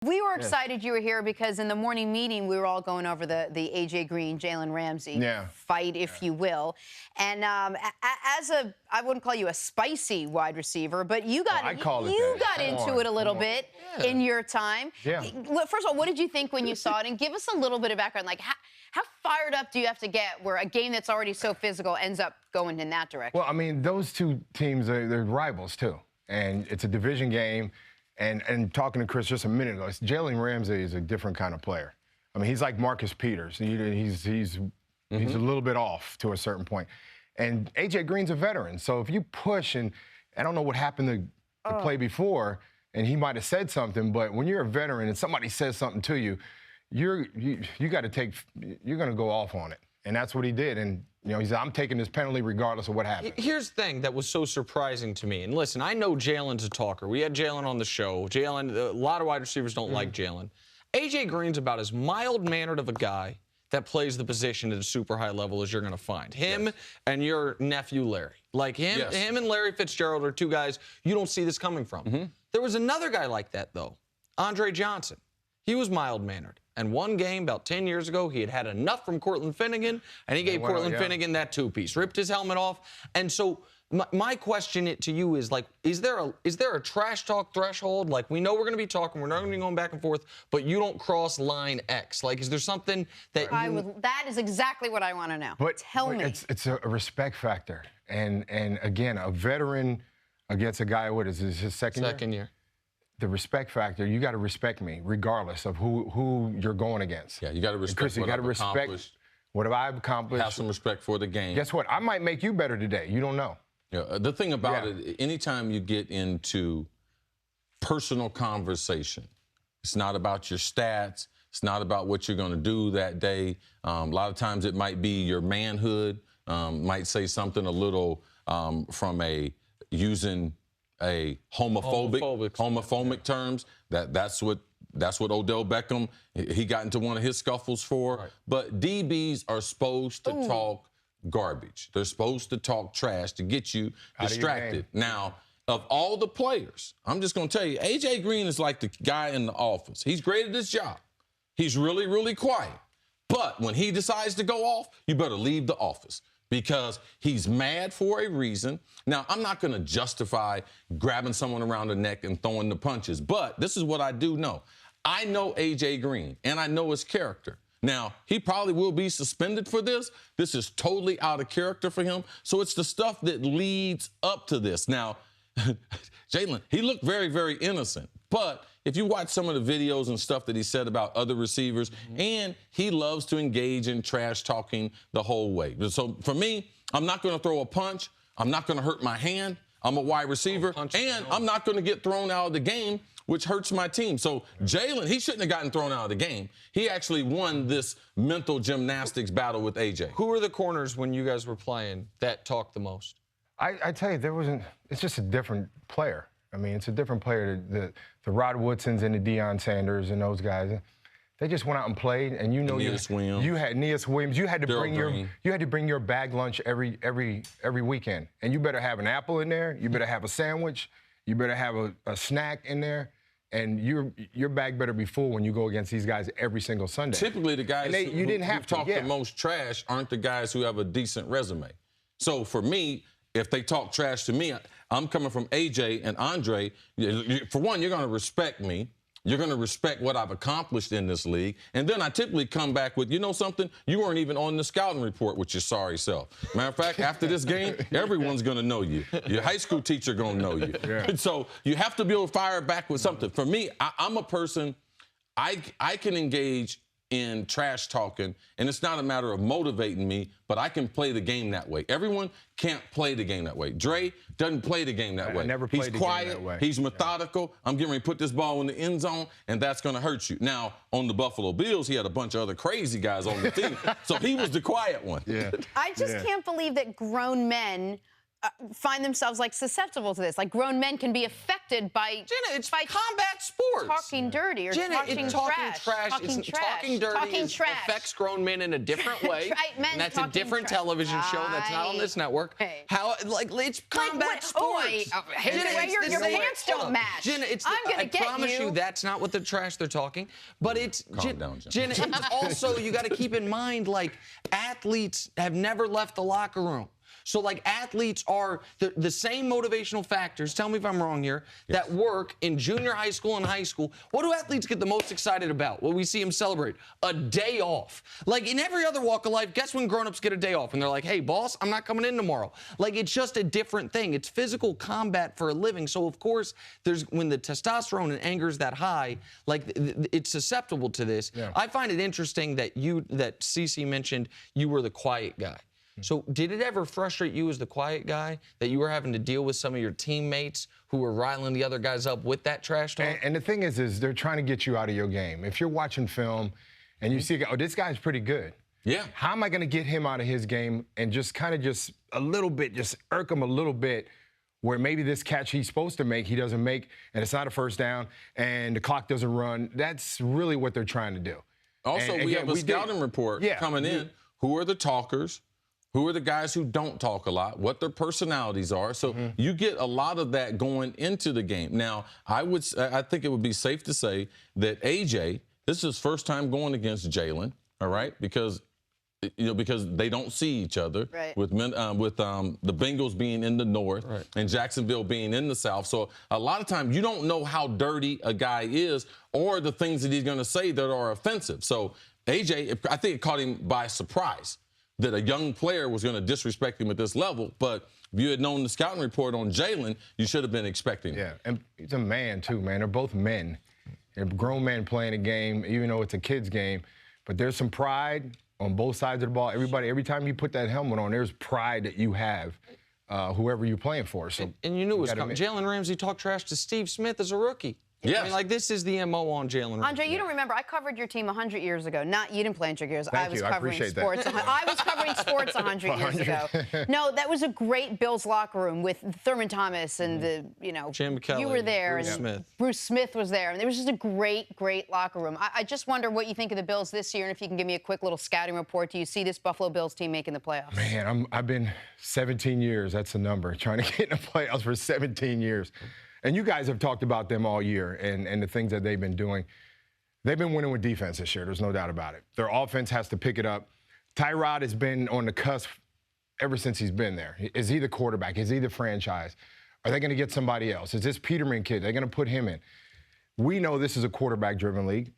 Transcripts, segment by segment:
We were excited you were here because in the morning meeting, we were all going over the A.J. Green, Jalen Ramsey fight, if you will. And I wouldn't call you a spicy wide receiver, but you got into it a little bit in your time. Yeah. First of all, what did you think when you saw it? And give us a little bit of background. Like, how fired up do you have to get where a game that's already so physical ends up going in that direction? Well, I mean, those two teams, they're rivals, too. And it's a division game. And talking to Cris just a minute ago, Jalen Ramsey is a different kind of player. I mean, he's like Marcus Peters. He's a little bit off to a certain point. And A.J. Green's a veteran. So if you push, and I don't know what happened to play before, and he might have said something, but when you're a veteran and somebody says something to you, you're going to go off on it. And that's what he did. And, you know, he said, I'm taking this penalty regardless of what happens. Here's the thing that was so surprising to me. And listen, I know Jalen's a talker. We had Jalen on the show. Jalen, a lot of wide receivers don't like Jalen. A.J. Green's about as mild-mannered of a guy that plays the position at a super high level as you're going to find. Him and your nephew, Larry. Like him and Larry Fitzgerald are two guys you don't see this coming from. There was another guy like that, though, Andre Johnson. He was mild-mannered. And one game about 10 years ago, he had enough from Cortland Finnegan, and he gave Cortland Finnegan that two-piece, ripped his helmet off. And so my question to you is, like, is there a trash talk threshold? Like, we know we're going to be talking, we're not going to be going back and forth, but you don't cross line X. Like, is there something that that is exactly what I want to know. But tell me. It's a respect factor. And again, a veteran against a guy, what is this, his second year? The respect factor, you got to respect me regardless of who you're going against. Yeah, you got to respect Cris, what I've accomplished. What have I accomplished? Have some respect for the game. Guess what? I might make you better today. You don't know. Yeah, the thing about it, anytime you get into personal conversation, it's not about your stats. It's not about what you're going to do that day. A lot of times it might be your manhood. Might say something a little from using a homophobic terms. That's what Odell Beckham, he got into one of his scuffles for. Right. But DBs are supposed to talk garbage. They're supposed to talk trash to get you distracted. Now, of all the players, I'm just going to tell you, A.J. Green is like the guy in the office. He's great at his job. He's really, really quiet. But when he decides to go off, you better leave the office, because he's mad for a reason. Now, I'm not going to justify grabbing someone around the neck and throwing the punches, but this is what I do know. I know A.J. Green, and I know his character. Now, he probably will be suspended for this. This is totally out of character for him, so it's the stuff that leads up to this. Now, Jalen, he looked very, very innocent, but if you watch some of the videos and stuff that he said about other receivers, and he loves to engage in trash talking the whole way. So for me, I'm not going to throw a punch. I'm not going to hurt my hand. I'm a wide receiver, and I'm not going to get thrown out of the game, which hurts my team. So Jalen, he shouldn't have gotten thrown out of the game. He actually won this mental gymnastics battle with A.J. Who were the corners when you guys were playing that talked the most? I tell you, it's just a different player. I mean, it's a different player. The Rod Woodsons and the Deion Sanders and those guys, they just went out and played. And you know, you had Neas Williams. You had to bring your bag lunch every weekend. And you better have an apple in there. You better have a sandwich. You better have a snack in there. And your bag better be full when you go against these guys every single Sunday. Typically, the guys who talk the most trash aren't the guys who have a decent resume. So for me, if they talk trash to me, I'm coming from A.J. and Andre. For one, you're going to respect me. You're going to respect what I've accomplished in this league. And then I typically come back with, you know something? You weren't even on the scouting report with your sorry self. Matter of fact, after this game, everyone's going to know you. Your high school teacher going to know you. Yeah. So you have to be able to fire back with something. For me, I'm a person, I can engage in trash talking, and it's not a matter of motivating me, but I can play the game that way. Everyone can't play the game that way. Dre doesn't play the game that way. He's quiet, he's methodical. I'm getting ready to put this ball in the end zone, and that's going to hurt you. Now, on the Buffalo Bills, he had a bunch of other crazy guys on the team, so he was the quiet one. I just can't believe that grown men find themselves like susceptible to this. Like grown men can be affected by Jenna, it's by combat sports. Talking dirty or Jenna, talking trash. Talking dirty affects grown men in a different way. And that's a different television show that's not on this network. Hey. How it's combat sports. Jenna, your pants don't match. Jenna, I promise you that's not what the trash they're talking. But it's Calm down, Jenna. It's also you got to keep in mind like athletes have never left the locker room. So, like, athletes are the same motivational factors, tell me if I'm wrong here, that work in junior high school and high school. What do athletes get the most excited about? What we see them celebrate? A day off. Like, in every other walk of life, guess when grown-ups get a day off? And they're like, hey, boss, I'm not coming in tomorrow. Like, it's just a different thing. It's physical combat for a living. So, of course, when the testosterone and anger is that high, like, it's susceptible to this. Yeah. I find it interesting that Cece mentioned you were the quiet guy. So did it ever frustrate you as the quiet guy that you were having to deal with some of your teammates who were riling the other guys up with that trash talk? And the thing is they're trying to get you out of your game. If you're watching film and you see, oh, this guy's pretty good. Yeah. How am I going to get him out of his game and just kind of just a little bit, just irk him a little bit where maybe this catch he's supposed to make, he doesn't make, and it's not a first down, and the clock doesn't run. That's really what they're trying to do. Also, we have a scouting report coming in. Who are the talkers? Who are the guys who don't talk a lot, what their personalities are. So you get a lot of that going into the game. Now, I think it would be safe to say that AJ, this is his first time going against Jalen, all right? Because they don't see each other, right. with the Bengals being in the north and Jacksonville being in the south. So a lot of times you don't know how dirty a guy is or the things that he's going to say that are offensive. So AJ, I think it caught him by surprise that a young player was going to disrespect him at this level. But if you had known the scouting report on Jalen, you should have been expecting it. Yeah, and he's a man, too, man. They're both men. They're grown men playing a game, even though it's a kid's game. But there's some pride on both sides of the ball. Every time you put that helmet on, there's pride that you have, whoever you're playing for. So and you knew it was coming. Jalen Ramsey talked trash to Steve Smith as a rookie. Yeah, I mean, like, this is the MO on Jalen Ramsey. Andre, you don't remember, I covered your team 100 years ago. You didn't play 100 years. Thank you. I appreciate sports. I was covering sports 100 years ago. No, that was a great Bills locker room with Thurman Thomas and Jim Kelly, you were there. Bruce Smith. Bruce Smith was there. And it was just a great, great locker room. I just wonder what you think of the Bills this year, and if you can give me a quick little scouting report. Do you see this Buffalo Bills team making the playoffs? Man, I've been 17 years. That's the number. Trying to get in the playoffs for 17 years. And you guys have talked about them all year and the things that they've been doing. They've been winning with defense this year. There's no doubt about it. Their offense has to pick it up. Tyrod has been on the cusp ever since he's been there. Is he the quarterback? Is he the franchise? Are they going to get somebody else? Is this Peterman kid? They're going to put him in. We know this is a quarterback-driven league.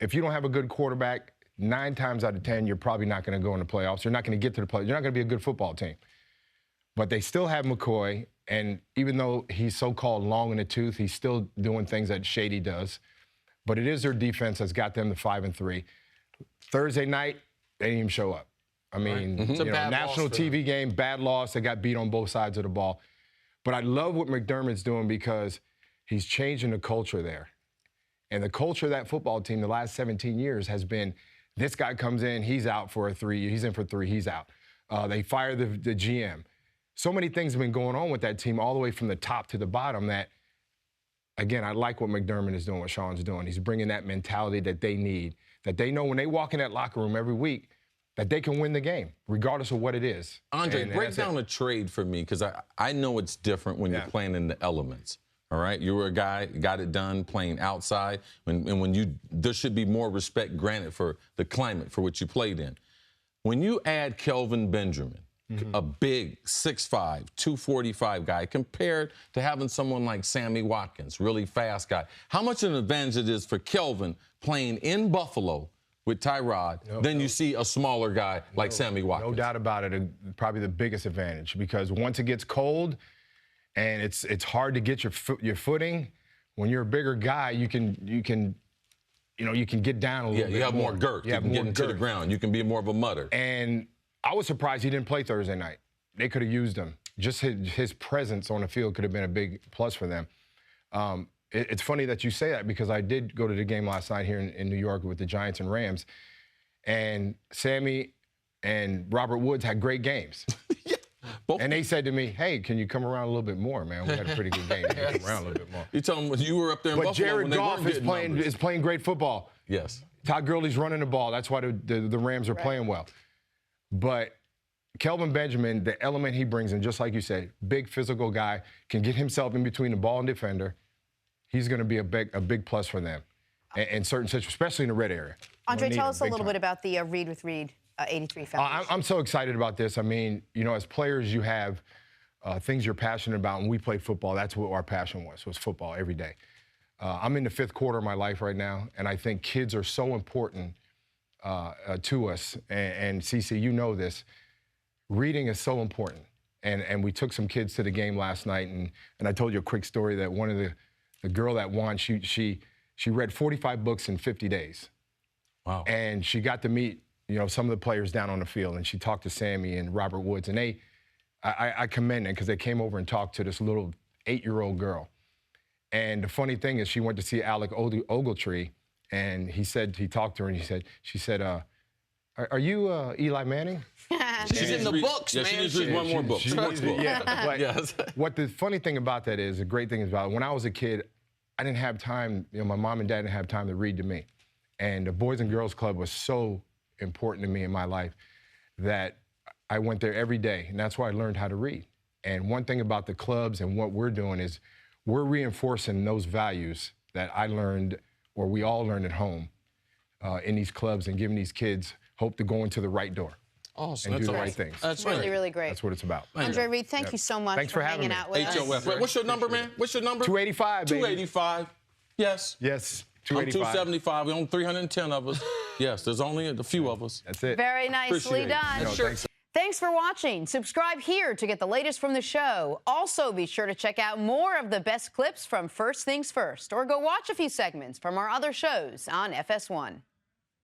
If you don't have a good quarterback, 9 times out of 10, you're probably not going to go in the playoffs. You're not going to get to the playoffs. You're not going to be a good football team. But they still have McCoy. And even though he's so-called long in the tooth, he's still doing things that Shady does. But it is their defense that's got them to 5-3. Thursday night, they didn't even show up. I mean, national TV game, bad loss. They got beat on both sides of the ball. But I love what McDermott's doing because he's changing the culture there. And the culture of that football team the last 17 years has been, this guy comes in, he's out for a 3. He's in for 3, he's out. They fire the GM. So many things have been going on with that team all the way from the top to the bottom that, again, I like what McDermott is doing, what Sean's doing. He's bringing that mentality that they need, that they know when they walk in that locker room every week that they can win the game, regardless of what it is. Andre, break down a trade for me because I know it's different when you're playing in the elements. All right, you were a guy, got it done playing outside, there should be more respect granted for the climate for which you played in. When you add Kelvin Benjamin, a big 6'5", 245 guy, compared to having someone like Sammy Watkins, really fast guy. How much of an advantage it is for Kelvin playing in Buffalo with Tyrod than you see a smaller guy like Sammy Watkins? No doubt about it. Probably the biggest advantage because once it gets cold and it's hard to get your footing, when you're a bigger guy, you can get down a little bit. Yeah, you have more girth. You can get into the ground. You can be more of a mutter. And I was surprised he didn't play Thursday night. They could have used him. Just his presence on the field could have been a big plus for them. It's funny that you say that because I did go to the game last night here in New York with the Giants and Rams, and Sammy and Robert Woods had great games. And they said to me, hey, can you come around a little bit more, man? We had a pretty good game. Come around a little bit more. You told them when you were up there in But Buffalo Jared when they Goff weren't is playing great football. Yes. Todd Gurley's running the ball. That's why the Rams are playing well. But Kelvin Benjamin, the element he brings in, just like you said, big physical guy, can get himself in between the ball and defender. He's going to be a big plus for them in certain situations, especially in the red area. Andre, tell us a little bit about the Read with Reed 83 Foundation. I'm so excited about this. I mean, you know, as players, you have things you're passionate about. When we played football, that's what our passion was football every day. I'm in the 5th quarter of my life right now, and I think kids are so important to us. And CC, you know this. Reading is so important. And we took some kids to the game last night, and I told you a quick story that one of the girl that won, she read 45 books in 50 days. Wow. And she got to meet, you know, some of the players down on the field, and she talked to Sammy and Robert Woods, and I commend them because they came over and talked to this little 8-year-old girl. And the funny thing is, she went to see Alec Ogletree, and he talked to her, and she said, are you Eli Manning? She's in the books, man. She needs to read one more book. But what the funny thing about that is, the great thing is about it, when I was a kid, I didn't have time, you know, my mom and dad didn't have time to read to me. And the Boys and Girls Club was so important to me in my life that I went there every day, and that's why I learned how to read. And one thing about the clubs and what we're doing is we're reinforcing those values that I learned, or we all learned at home, in these clubs, and giving these kids hope to go into the right door. Awesome. And do the right things. That's really, really great. That's what it's about. Andre Reed, thank you so much for hanging out with us. HOF. What's your number, man? What's your number? 285, baby. 285. Yes. Yes, I'm 285. 275. We only 310 of us. Yes, there's only a few of us. That's it. Very nicely done. No, thanks. Thanks for watching. Subscribe here to get the latest from the show. Also, be sure to check out more of the best clips from First Things First, or go watch a few segments from our other shows on FS1.